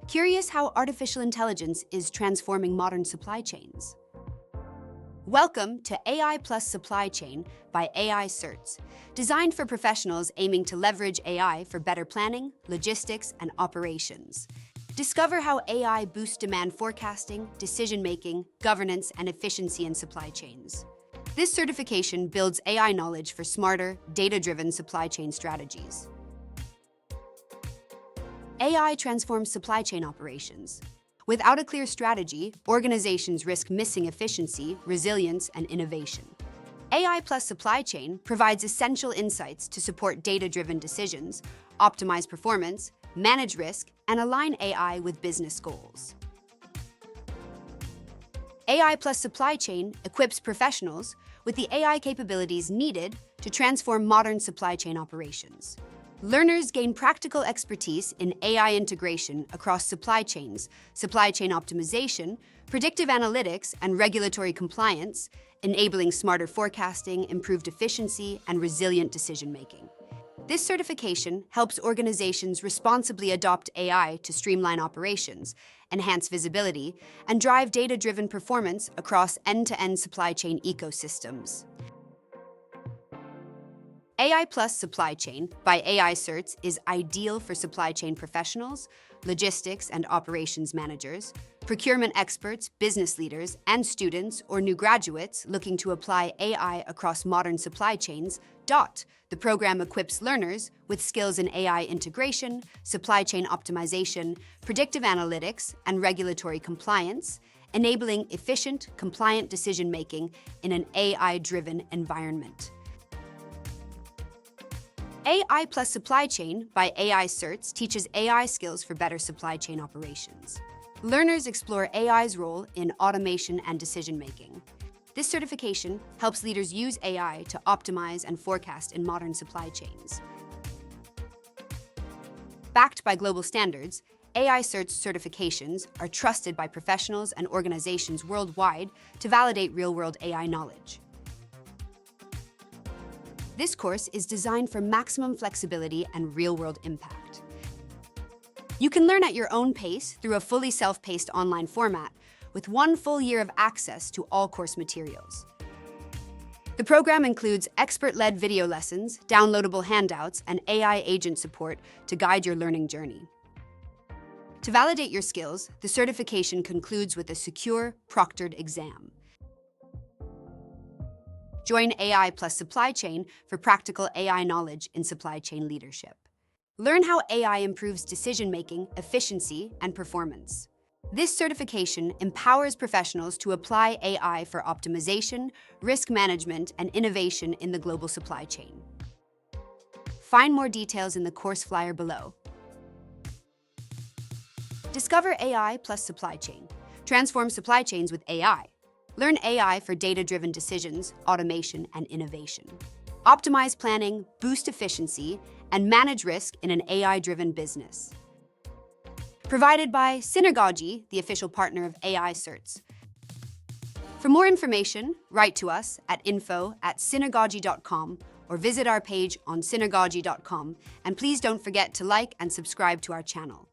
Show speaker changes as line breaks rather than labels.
Curious how artificial intelligence is transforming modern supply chains? Welcome to AI Plus Supply Chain by AI CERTs, designed for professionals aiming to leverage AI for better planning, logistics, and operations. Discover how AI boosts demand forecasting, decision-making, governance, and efficiency in supply chains. This certification builds AI knowledge for smarter, data-driven supply chain strategies. AI transforms supply chain operations. Without a clear strategy, organizations risk missing efficiency, resilience, and innovation. AI Plus Supply Chain provides essential insights to support data-driven decisions, optimize performance, manage risk, and align AI with business goals. AI Plus Supply Chain equips professionals with the AI capabilities needed to transform modern supply chain operations. Learners gain practical expertise in AI integration across supply chains, supply chain optimization, predictive analytics, and regulatory compliance, enabling smarter forecasting, improved efficiency, and resilient decision-making. This certification helps organizations responsibly adopt AI to streamline operations, enhance visibility, and drive data-driven performance across end-to-end supply chain ecosystems. AI Plus Supply Chain by AI CERTs is ideal for supply chain professionals, logistics and operations managers, procurement experts, business leaders, and students or new graduates looking to apply AI across modern supply chains. The program equips learners with skills in AI integration, supply chain optimization, predictive analytics, and regulatory compliance, enabling efficient, compliant decision-making in an AI-driven environment. AI Plus Supply Chain by AI CERTs teaches AI skills for better supply chain operations. Learners explore AI's role in automation and decision-making. This certification helps leaders use AI to optimize and forecast in modern supply chains. Backed by global standards, AI CERTs certifications are trusted by professionals and organizations worldwide to validate real-world AI knowledge. This course is designed for maximum flexibility and real-world impact. You can learn at your own pace through a fully self-paced online format with 1 full year of access to all course materials. The program includes expert-led video lessons, downloadable handouts, and AI agent support to guide your learning journey. To validate your skills, the certification concludes with a secure, proctored exam. Join AI Plus Supply Chain for practical AI knowledge in supply chain leadership. Learn how AI improves decision-making, efficiency, and performance. This certification empowers professionals to apply AI for optimization, risk management, and innovation in the global supply chain. Find more details in the course flyer below. Discover AI Plus Supply Chain. Transform supply chains with AI. Learn AI for data-driven decisions, automation, and innovation. Optimize planning, boost efficiency, and manage risk in an AI-driven business. Provided by Synergogy, the official partner of AI CERTs. For more information, write to us at info@synergogy.com or visit our page on synergogy.com, and please don't forget to like and subscribe to our channel.